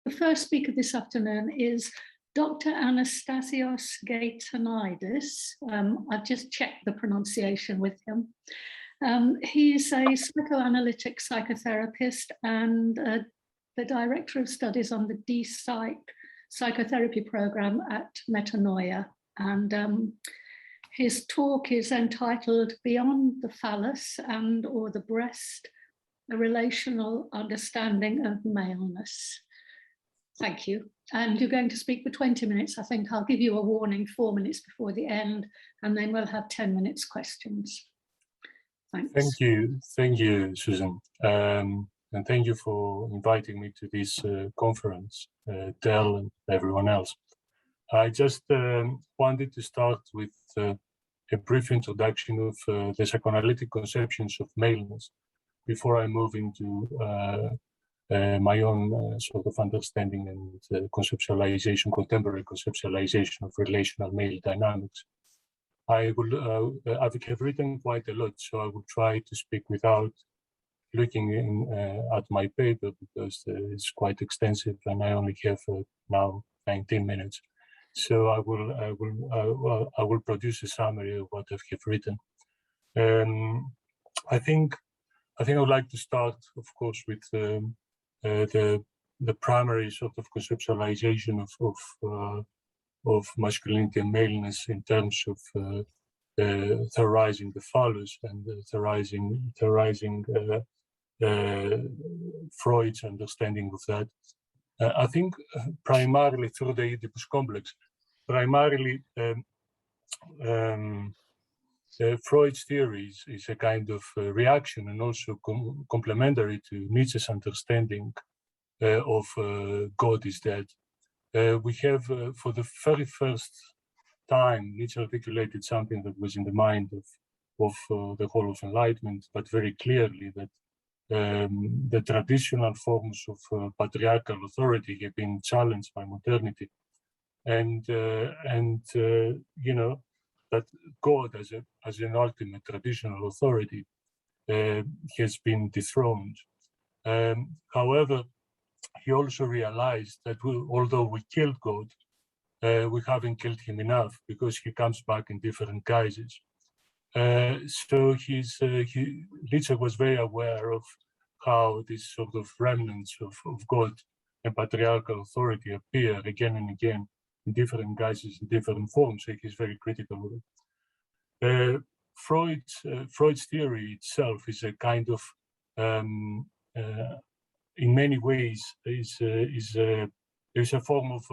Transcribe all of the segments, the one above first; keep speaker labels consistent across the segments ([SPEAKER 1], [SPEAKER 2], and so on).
[SPEAKER 1] The first speaker this afternoon is Dr. Anastasios Gaitanidis. I've just checked the pronunciation with him. He's a psychoanalytic psychotherapist and the director of studies on the D-Psych psychotherapy program at Metanoia. And his talk is entitled Beyond the Phallus and or the Breast, a Relational Understanding of Maleness. Thank you. And you're going to speak for 20 minutes. I think I'll give you a warning 4 minutes before the end, and then we'll have 10 minutes questions. Thanks.
[SPEAKER 2] Thank you, Susan. And thank you for inviting me to this conference, Del and everyone else. I just wanted to start with a brief introduction of the psychoanalytic conceptions of maleness before I move into my own sort of understanding and conceptualization, contemporary conceptualization of relational male dynamics. I have written quite a lot, so I will try to speak without looking at my paper because it's quite extensive and I only have now 19 minutes. So I will produce a summary of what I have written. I think I would like to start, of course, with the primary sort of conceptualization of masculinity and maleness in terms of theorizing the phallus and theorizing Freud's understanding of that. I think primarily through the Oedipus complex, primarily Freud's theories is a kind of reaction and also complementary to Nietzsche's understanding of God is dead. We have, for the very first time, Nietzsche articulated something that was in the mind of the whole of Enlightenment, but very clearly that the traditional forms of patriarchal authority have been challenged by modernity, and you know, that God as an ultimate traditional authority has been dethroned. However, he also realized that although we killed God, we haven't killed him enough because he comes back in different guises. So Nietzsche was very aware of how these sort of remnants of God and patriarchal authority appear again and again in different guises, in different forms. So he's very critical of it. Freud's theory itself is a kind of, in many ways, is a form of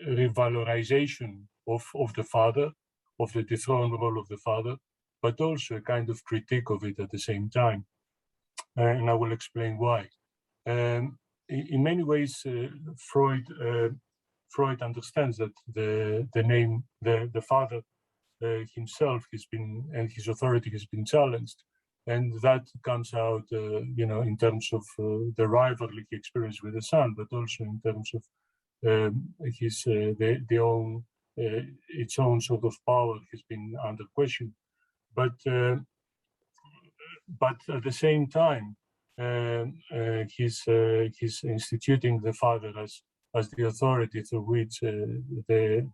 [SPEAKER 2] revalorization of the father, of the dethroned role of the father, but also a kind of critique of it at the same time. And I will explain why. In many ways, Freud understands that the father himself has been, and his authority has been challenged, and that comes out, you know, in terms of the rivalry he experienced with the son, but also in terms of his its own sort of power has been under question. But at the same time, he's instituting the father as the authority through which the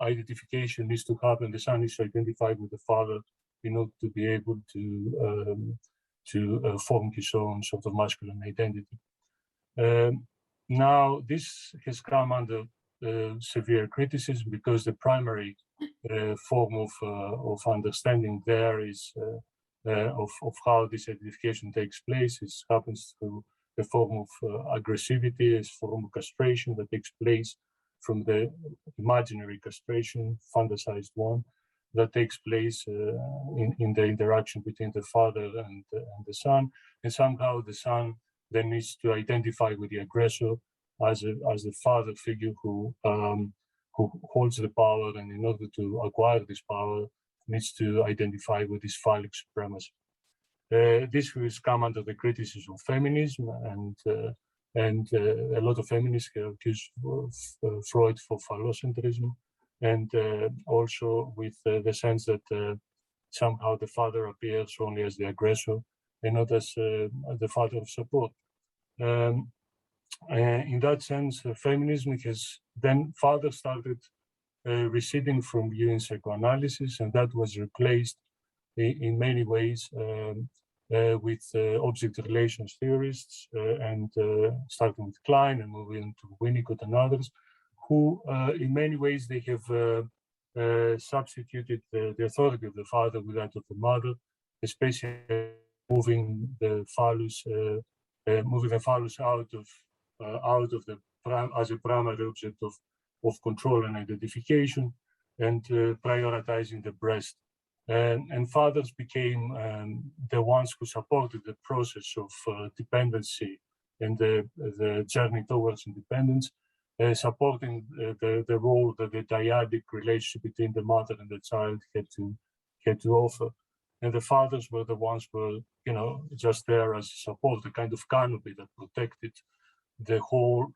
[SPEAKER 2] identification needs to happen. The son is identified with the father in order to be able to form his own sort of masculine identity. Now, this has come under severe criticism because the primary form of understanding there is of how this identification takes place. It happens through a form of aggressivity, a form of castration that takes place from the imaginary castration, fantasized one, that takes place in the interaction between the father and the son. And somehow the son then needs to identify with the aggressor as the father figure who holds the power, and in order to acquire this power, needs to identify with his phallic supremacy. This has come under the criticism of feminism, and a lot of feminists have accused Freud for phallocentrism, and also with the sense that somehow the father appears only as the aggressor and not as the father of support. In that sense, feminism has then further started receding from view in psychoanalysis, and that was replaced in many ways with object relations theorists, and starting with Klein and moving to Winnicott and others, who in many ways they have substituted the authority of the father with that of the mother, especially moving the phallus out of the as a primary object of control and identification, and prioritizing the breast. And fathers became the ones who supported the process of dependency and the journey towards independence, supporting the role that the dyadic relationship between the mother and the child had to offer. And the fathers were the ones who were, just there as support, a kind of canopy that protected the whole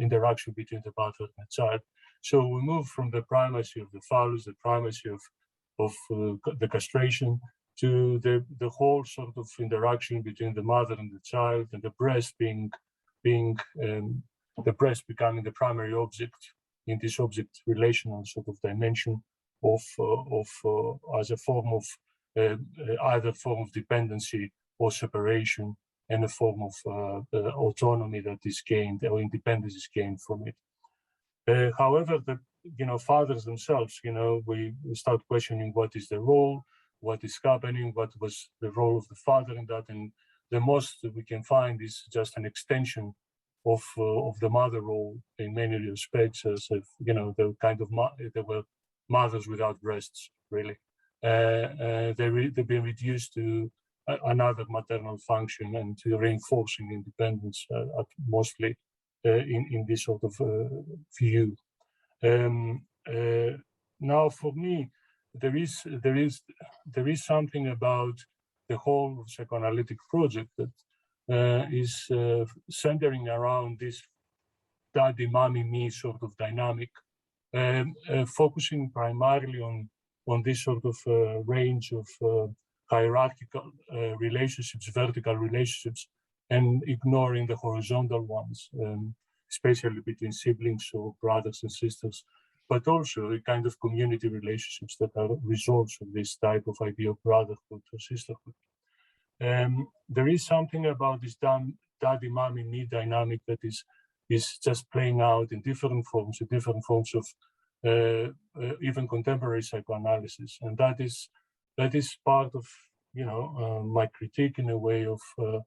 [SPEAKER 2] interaction between the mother and the child. So we move from the primacy of the phallus, the primacy of the castration, to the whole sort of interaction between the mother and the child, and the breast the breast becoming the primary object in this object relational sort of dimension of as a form of either form of dependency or separation, and a form of autonomy that is gained, or independence is gained from it. However, the fathers themselves, we start questioning what is the role, what is happening, what was the role of the father in that, and the most we can find is just an extension of the mother role in many respects, as if, the kind of they were mothers without breasts, really. They've been reduced to another maternal function and to reinforcing independence, mostly in this sort of view. Now, for me, there is something about the whole psychoanalytic project that is centering around this daddy, mommy, me sort of dynamic, focusing primarily on this sort of range of hierarchical relationships, vertical relationships, and ignoring the horizontal ones, especially between siblings or brothers and sisters, but also a kind of community relationships that are results of this type of idea of brotherhood or sisterhood. There is something about this daddy, mommy, me dynamic that is just playing out in different forms of even contemporary psychoanalysis, and that is part of my critique in a way of the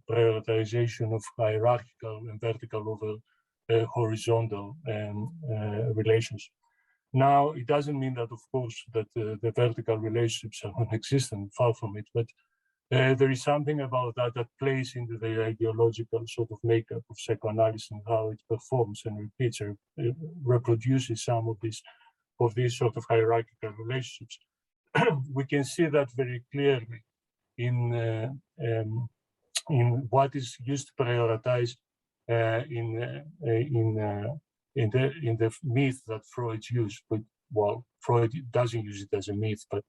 [SPEAKER 2] prioritization of hierarchical and vertical over horizontal relations. Now, it doesn't mean that, of course, that the vertical relationships are non-existent, far from it, but there is something about that plays into the ideological sort of makeup of psychoanalysis and how it performs and repeats or reproduces some of these sort of hierarchical relationships. We can see that very clearly in what is used to prioritize in the myth that Freud used. But well, Freud doesn't use it as a myth, but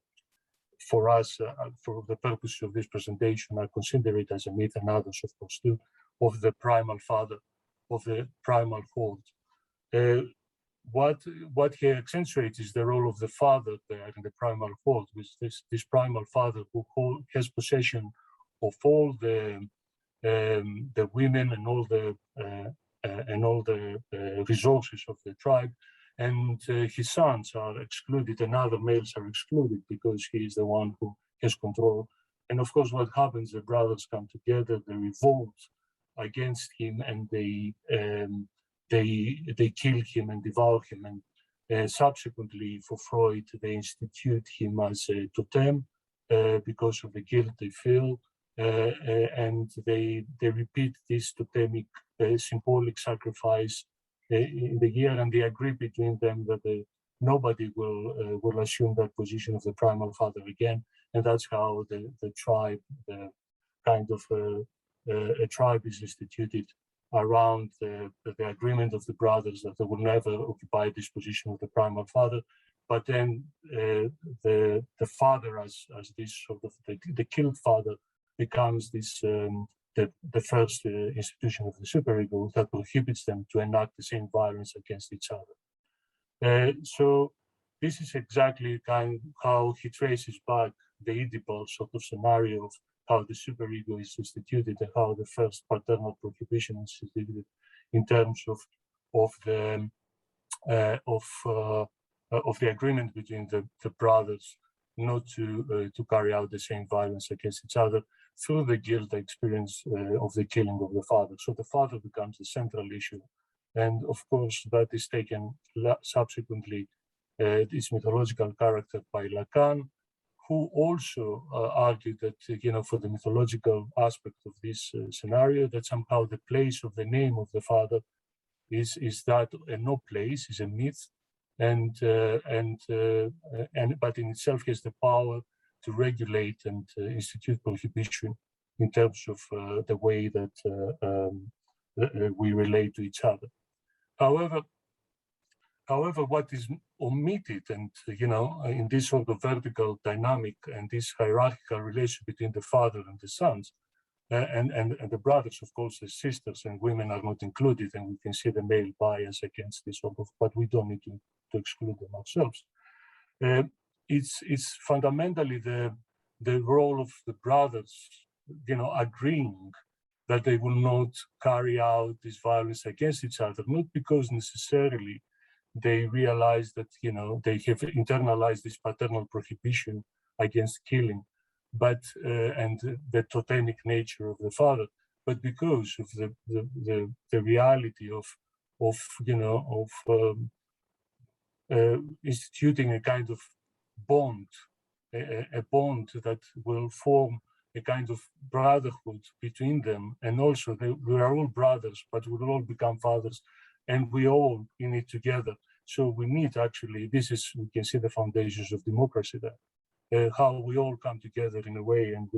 [SPEAKER 2] for us, for the purpose of this presentation, I consider it as a myth, and others, of course, too, of the primal father, of the primal horde. What he accentuates is the role of the father there in the primal horde, with this primal father who has possession of all the women and all the resources of the tribe, and his sons are excluded and other males are excluded because he is the one who has control. And of course, what happens, the brothers come together, they revolt against him, and they kill him and devour him. And subsequently, for Freud, they institute him as a totem because of the guilt they feel, and they repeat this totemic symbolic sacrifice in the year, and they agree between them that nobody will assume that position of the primal father again, and that's how the tribe, the kind of a tribe is instituted around the agreement of the brothers that they will never occupy this position of the primal father, but then the father, as this sort of the killed father, becomes this the first institution of the superego that prohibits them to enact the same violence against each other. So this is exactly how he traces back the Oedipal sort of scenario of how the superego is instituted and how the first paternal prohibition is instituted in terms of the agreement between the brothers not to carry out the same violence against each other through the guilt experience of the killing of the father. So the father becomes the central issue. And of course, that is taken subsequently, this mythological character by Lacan, who also argued that, for the mythological aspect of this scenario, that somehow the place of the name of the father is that no place, is a myth, but in itself has the power to regulate and institute prohibition in terms of the way that we relate to each other. However, what is omitted, and in this sort of vertical dynamic and this hierarchical relation between the father and the sons, and the brothers, of course, the sisters and women are not included, and we can see the male bias against this sort of, but we don't need to exclude them ourselves. It's fundamentally the role of the brothers, agreeing that they will not carry out this violence against each other, not because necessarily they realize that they have internalized this paternal prohibition against killing, but and the totemic nature of the father, but because of the reality of instituting a kind of bond, a bond that will form a kind of brotherhood between them, and also we are all brothers, but we will all become fathers, and we all in it together. So we need actually, we can see the foundations of democracy there, how we all come together in a way, and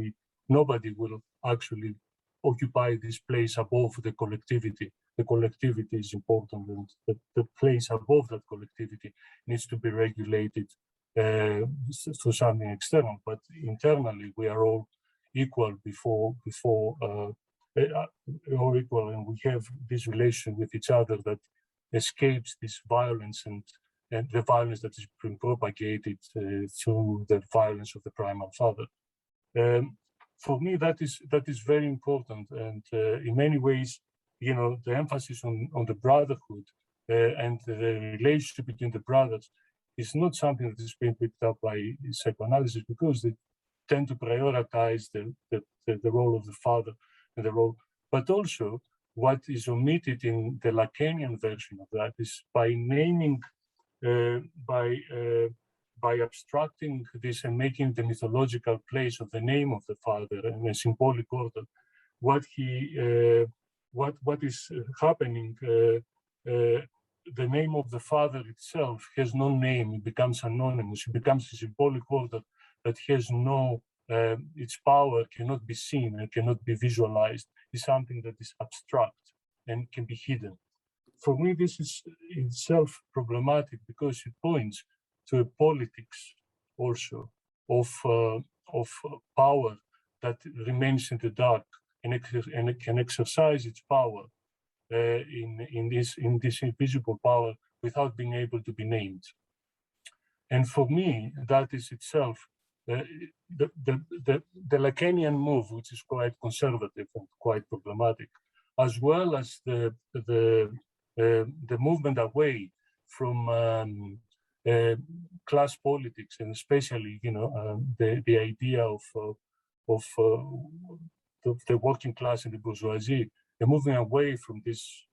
[SPEAKER 2] nobody will actually occupy this place above the collectivity. The collectivity is important, and the place above that collectivity needs to be regulated through something external, but internally we are all equal before or equal, and we have this relation with each other that escapes this violence and the violence that is being propagated through the violence of the primal father. For me, that is very important, and in many ways, the emphasis on the brotherhood and the relationship between the brothers is not something that is being picked up by psychoanalysis, because they tend to prioritize the role of the father and the role, but also what is omitted in the Lacanian version of that is by naming, by abstracting this and making the mythological place of the name of the father in a symbolic order. What is happening? The name of the father itself has no name; it becomes anonymous. It becomes a symbolic order that has no. Its power cannot be seen and cannot be visualized. It's something that is abstract and can be hidden. For me, this is itself problematic because it points to a politics also of power that remains in the dark and it can exercise its power in this invisible power without being able to be named. And for me, that is itself the Lacanian move, which is quite conservative and quite problematic, as well as the movement away from class politics, and especially the idea of the working class and the bourgeoisie, and moving away from this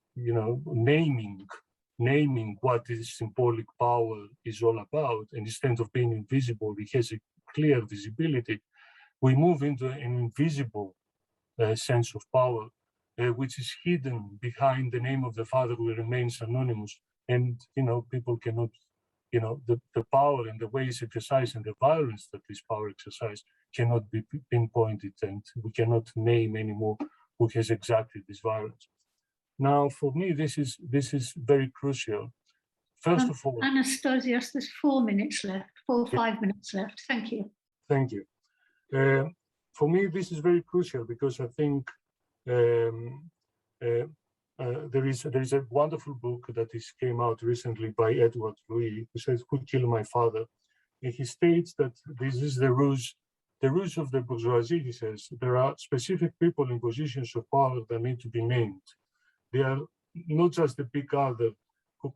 [SPEAKER 2] naming what this symbolic power is all about, and instead of being invisible, it has a clear visibility. We move into an invisible sense of power, which is hidden behind the name of the father, who remains anonymous. And people cannot, the power and the way it's exercised and the violence that this power exercises cannot be pinpointed, and we cannot name anymore who has exactly this violence. Now, for me, this is very crucial First of all,
[SPEAKER 1] Anastasios, there's 4 minutes left, 4 or 5 minutes left. Thank you.
[SPEAKER 2] Thank you. For me, this is very crucial because I think there is a wonderful book that came out recently by Edward Louis, who says, "Who Killed My Father?" And he states that this is the ruse of the bourgeoisie. He says there are specific people in positions of power that need to be named. They are not just the big other who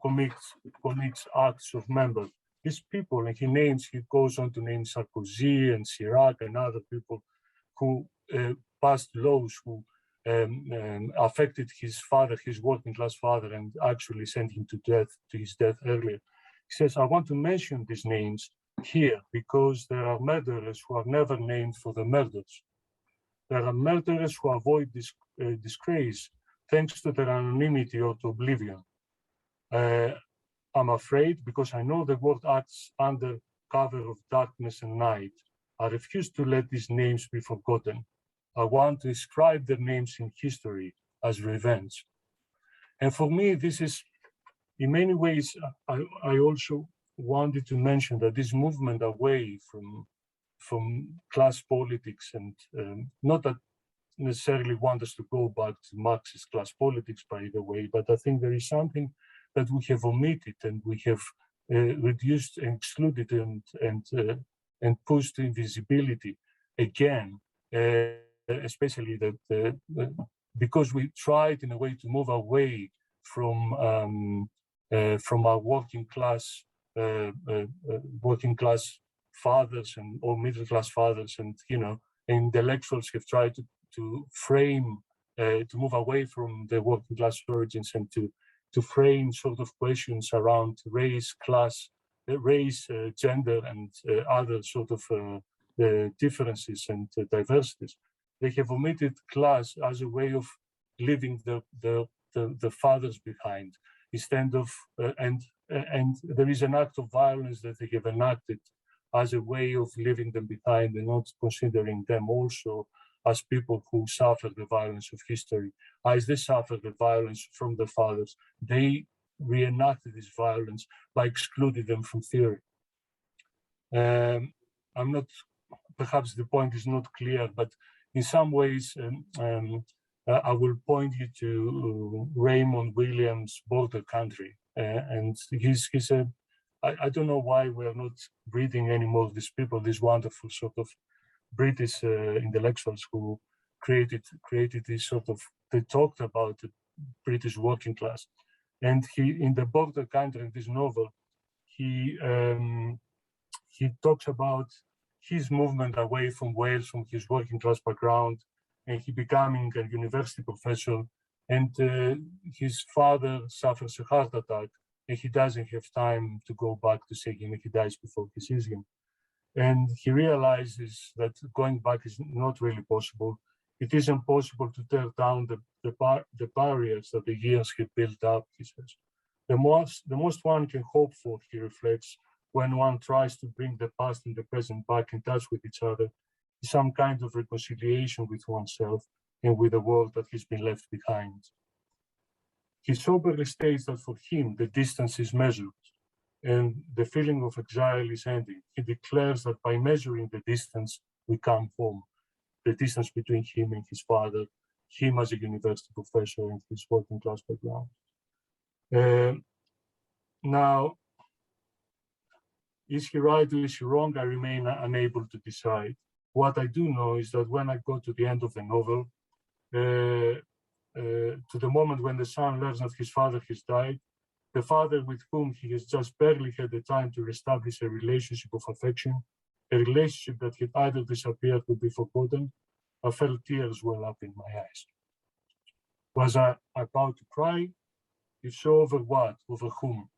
[SPEAKER 2] commits acts of members. These people, and he goes on to name Sarkozy and Chirac and other people who passed laws, who affected his father, his working class father, and actually sent him to his death earlier. He says, I want to mention these names here because there are murderers who are never named for the murders. There are murderers who avoid this disgrace thanks to their anonymity or to oblivion. I'm afraid because I know the world acts under cover of darkness and night. I refuse to let these names be forgotten. I want to inscribe their names in history as revenge. And for me, this is, in many ways, I also wanted to mention that this movement away from class politics, and not that necessarily want us to go back to Marxist class politics, by the way, but I think there is something that we have omitted and we have reduced and excluded and pushed invisibility again, especially because we tried in a way to move away from our working class fathers or middle class fathers, and intellectuals have tried to frame to move away from the working class origins and to frame sort of questions around race, class, gender, and other sort of differences and diversities. They have omitted class as a way of leaving the fathers behind, instead of and there is an act of violence that they have enacted as a way of leaving them behind and not considering them also as people who suffer the violence of history. As they suffer the violence from the fathers, they reenacted this violence by excluding them from theory. I'm not, perhaps the point is not clear, but in some ways, I will point you to Raymond Williams' Border Country. And he's I don't know why we are not reading anymore of these people, these wonderful sort of British intellectuals who created this sort of, they talked about the British working class. And in the Border Country, in this novel, he talks about his movement away from Wales, from his working class background, and he becoming a university professor. And his father suffers a heart attack, and he doesn't have time to go back to see him, and he dies before he sees him. And he realizes that going back is not really possible. It is impossible to tear down the barriers that the years have built up, he says. The most one can hope for, he reflects, when one tries to bring the past and the present back in touch with each other, is some kind of reconciliation with oneself and with the world that has been left behind. He soberly states that for him, the distance is measured and the feeling of exile is ending. He declares that by measuring the distance, we come home. The distance between him and his father, him as a university professor and his working class background. Now, is he right or is he wrong? I remain unable to decide. What I do know is that when I go to the end of the novel, to the moment when the son learns that his father has died, the father with whom he has just barely had the time to establish a relationship of affection, a relationship that had either disappeared or be forgotten, I felt tears well up in my eyes. Was I about to cry? If so, over what? Over whom?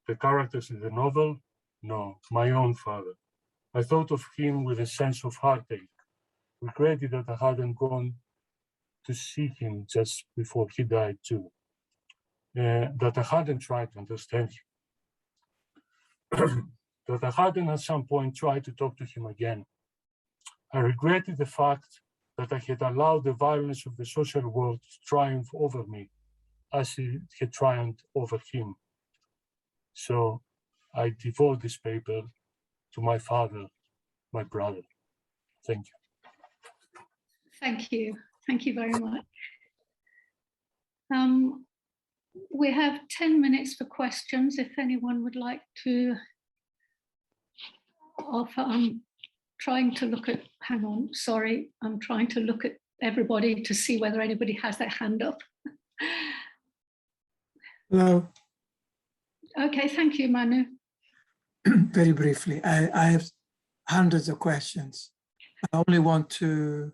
[SPEAKER 2] The characters in the novel? No, my own father. I thought of him with a sense of heartache, regretted that I hadn't gone to see him just before he died too, that I hadn't tried to understand him, that I hadn't at some point tried to talk to him again. I regretted the fact that I had allowed the violence of the social world to triumph over me as it had triumphed over him. So I devote this paper to my father, my brother. Thank you.
[SPEAKER 1] Thank you. Thank you very much. We have 10 minutes for questions if anyone would like to offer. I'm trying to look at, hang on, sorry. I'm trying to look at everybody to see whether anybody has their hand up.
[SPEAKER 3] Hello.
[SPEAKER 1] Okay, thank you, Manu.
[SPEAKER 3] Very briefly, I have hundreds of questions. I only want to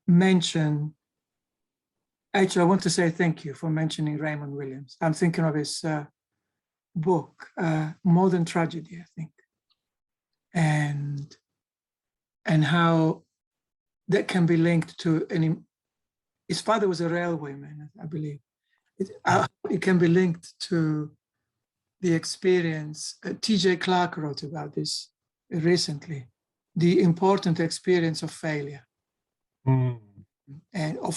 [SPEAKER 3] mention, actually, I want to say thank you for mentioning Raymond Williams. I'm thinking of his book, Modern Tragedy, I think, and how that can be linked to his father was a railwayman, I believe. It can be linked to the experience. T.J. Clark wrote about this recently, the important experience of failure and of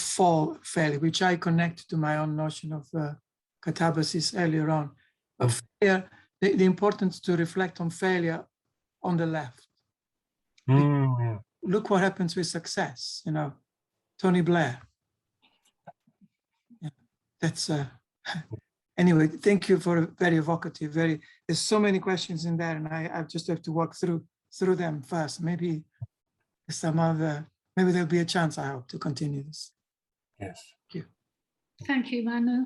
[SPEAKER 3] failure, which I connect to my own notion of catabasis earlier on. But failure, the importance to reflect on failure on the left. Look what happens with success, you know, Tony Blair. Yeah, that's anyway, thank you for a very evocative, there's so many questions in there, and I just have to walk through them first. Maybe maybe there'll be a chance, I hope, to continue this.
[SPEAKER 2] Yes.
[SPEAKER 3] Thank you.
[SPEAKER 1] Thank you, Manu.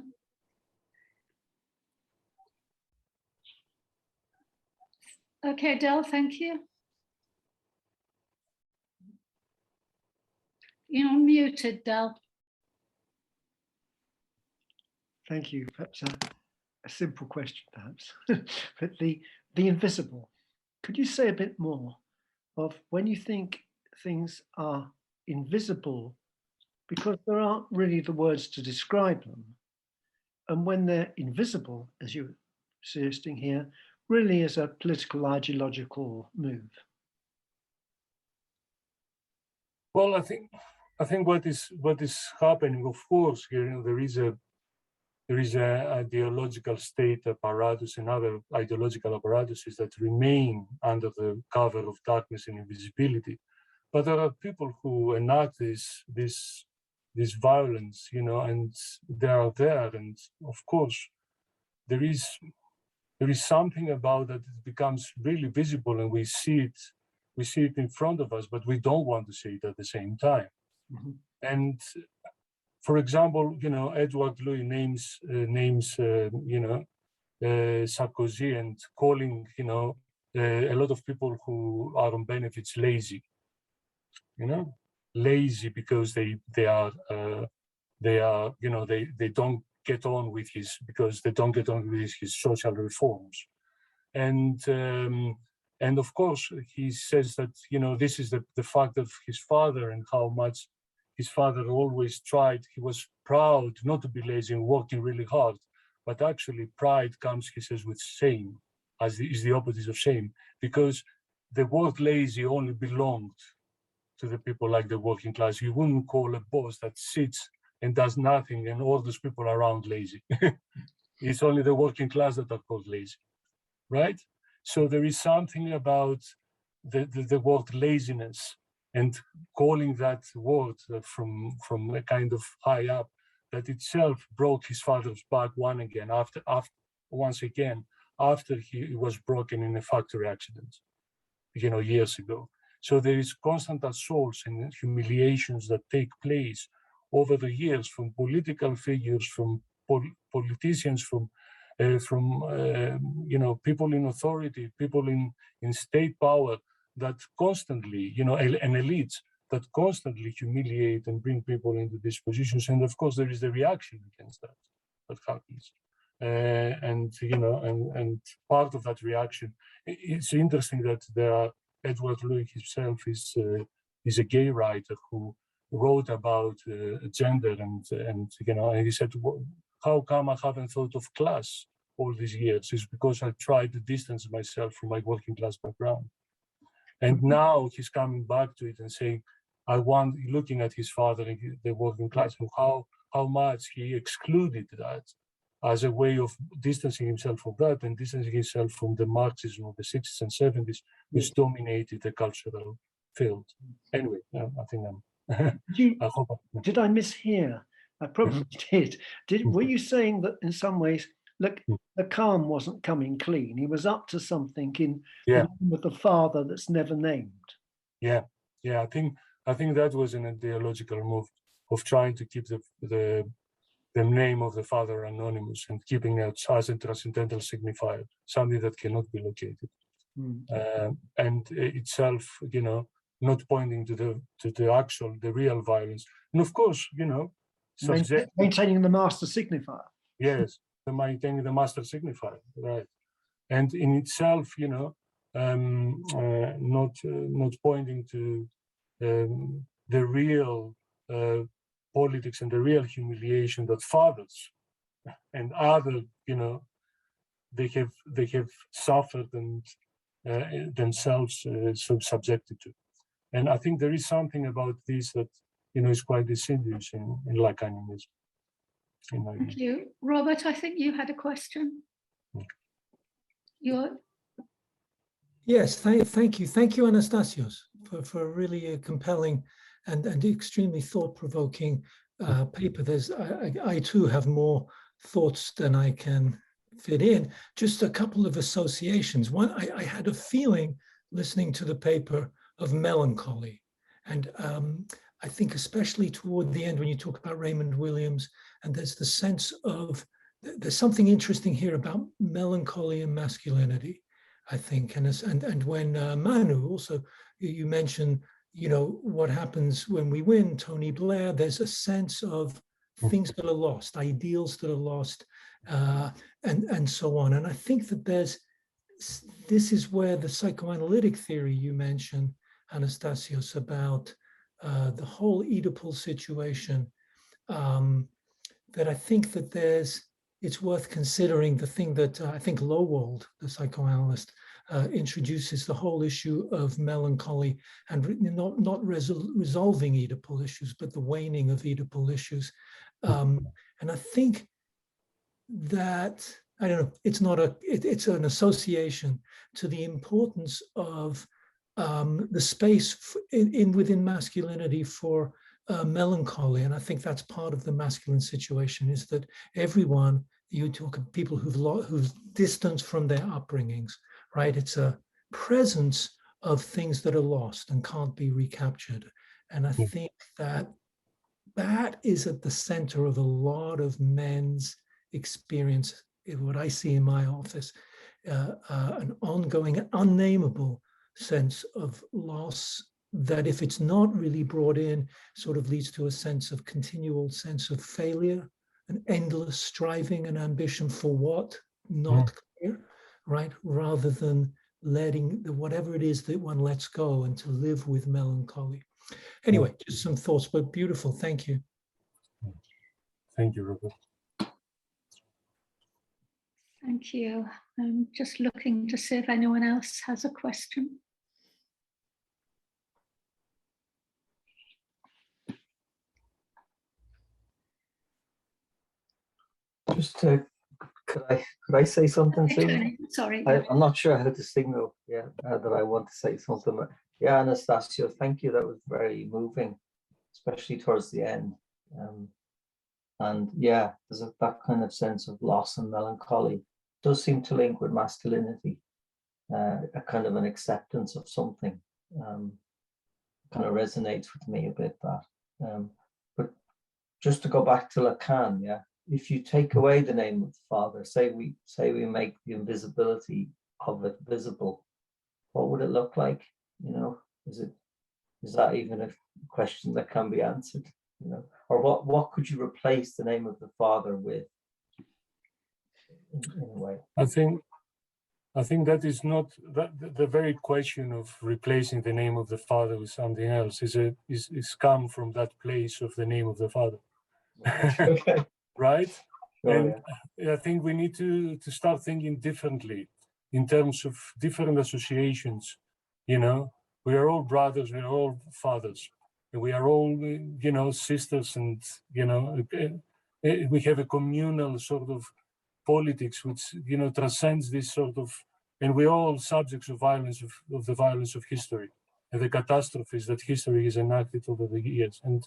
[SPEAKER 1] Okay, Del, thank you. You're unmuted, Del.
[SPEAKER 4] Thank you. Perhaps a simple question, perhaps. But the invisible, could you say a bit more of when you think things are invisible, because there aren't really the words to describe them, and when they're invisible, as you're suggesting here, really as a political ideological move?
[SPEAKER 2] Well, I think what is happening, of course, here, you know, there is a ideological state apparatus and other ideological apparatuses that remain under the cover of darkness and invisibility. But there are people who enact this violence, you know, and they are there. And of course, there is something about that it becomes really visible, and we see it in front of us, but we don't want to see it at the same time. Mm-hmm. And for example, you know, Edward Louis names Sarkozy, and calling, you know, a lot of people who are on benefits lazy. You know, lazy because they don't get on with his social reforms, and of course he says that, you know, this is the fact of his father and how much his father always tried. He was proud not to be lazy and working really hard, but actually pride comes, he says, with shame, is the opposite of shame, because the word lazy only belonged to the people like the working class. You wouldn't call a boss that sits and does nothing and all those people around lazy. It's only the working class that are called lazy, right? So there is something about the word laziness, and calling that word from a kind of high up, that itself broke his father's back once again after he was broken in a factory accident, you know, years ago. So there is constant assaults and humiliations that take place over the years from political figures, from politicians, from you know, people in authority, people in state power, that constantly, you know, and elites that constantly humiliate and bring people into these positions. And of course, there is the reaction against that happens. And you know, and part of that reaction, it's interesting that there are, Edward Louis himself is a gay writer who wrote about gender, and you know, and he said, how come I haven't thought of class all these years? It's because I tried to distance myself from my working class background. And now he's coming back to it and saying, looking at his father and the working class, and how much he excluded that as a way of distancing himself from that and distancing himself from the Marxism of the 60s and 70s, which dominated the cultural field. Anyway, I think
[SPEAKER 4] did I mishear? I probably did. Were you saying that in some ways, look, Lacan wasn't coming clean? He was up to something in the name of the father that's never named. Yeah.
[SPEAKER 2] I think that was an ideological move of trying to keep the name of the father anonymous and keeping it as a transcendental signifier, something that cannot be located, and itself, not pointing to the real violence, and of course,
[SPEAKER 4] maintaining the master signifier.
[SPEAKER 2] Yes, maintaining the master signifier, right, and in itself, not pointing to the real politics and the real humiliation that fathers and other, they have suffered and themselves subjected to. And I think there is something about this that is quite insidious in Lacanism.
[SPEAKER 1] Thank you, Robert. I think you had a question.
[SPEAKER 5] Yes, thank you, Anastasios, for a really compelling and extremely thought-provoking paper. I too have more thoughts than I can fit in. Just a couple of associations. One, I had a feeling listening to the paper of melancholy, and I think especially toward the end when you talk about Raymond Williams, and there's the sense of there's something interesting here about melancholy and masculinity, I think, and when Manu also you mentioned, what happens when we win, Tony Blair, there's a sense of things that are lost, ideals that are lost, and so on. And I think that this is where the psychoanalytic theory you mentioned, Anastasios, about the whole Oedipal situation, that I think that it's worth considering. The thing that I think Lowald, the psychoanalyst, introduces the whole issue of melancholy and not resolving Oedipal issues, but the waning of Oedipal issues. And I think that, I don't know, it's an association to the importance of the space within masculinity for melancholy. And I think that's part of the masculine situation, is that everyone, you talk of people who've distanced from their upbringings, right? It's a presence of things that are lost and can't be recaptured. And I think that is at the center of a lot of men's experience, what I see in my office, an ongoing, unnameable sense of loss that, if it's not really brought in, sort of leads to a continual sense of failure, an endless striving and ambition for what? Not clear, right? Rather than letting whatever it is that one lets go and to live with melancholy. Anyway, just some thoughts, but beautiful. Thank you.
[SPEAKER 2] Thank you, Robert.
[SPEAKER 1] Thank you. I'm just looking to see if anyone else has a question.
[SPEAKER 6] Just could I say something soon?
[SPEAKER 1] Sorry.
[SPEAKER 6] I'm not sure how to signal that I want to say something. Yeah, Anastasio, thank you. That was very moving, especially towards the end. And yeah, there's that kind of sense of loss and melancholy. It does seem to link with masculinity, a kind of an acceptance of something. Kind of resonates with me a bit, that. But just to go back to Lacan, yeah, if you take away the name of the father, say we make the invisibility of it visible, what would it look like? Is that even a question that can be answered? Or what could you replace the name of the father with, in a way?
[SPEAKER 2] I think that is not the very question of replacing the name of the father with something else is come from that place of the name of the father.
[SPEAKER 6] Okay.
[SPEAKER 2] Right?
[SPEAKER 6] Sure,
[SPEAKER 2] and yeah. I think we need to start thinking differently in terms of different associations. We are all brothers, we are all fathers, and we are all, sisters, and we have a communal sort of politics, which, you know, transcends this sort of, and we're all subjects of violence, of the violence of history and the catastrophes that history has enacted over the years. And,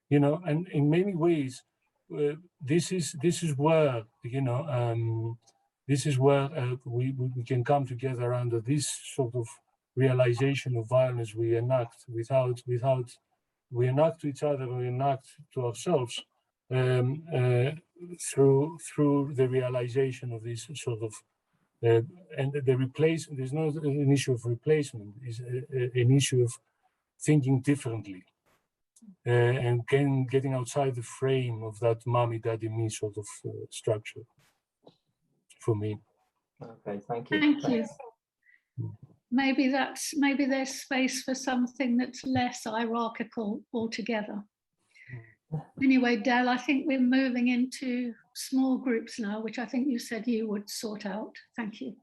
[SPEAKER 2] you know, and in many ways, this is where, you know, this is where we can come together under this sort of realization of violence we enact without we enact to each other, we enact to ourselves through the realization of this sort of and the replacement. There's not an issue of replacement; it's an issue of thinking differently and getting outside the frame of that mommy, daddy, me sort of structure. For me.
[SPEAKER 6] Okay, thank you.
[SPEAKER 1] Thank you. Maybe there's space for something that's less hierarchical altogether. Anyway, Del, I think we're moving into small groups now, which I think you said you would sort out. Thank you.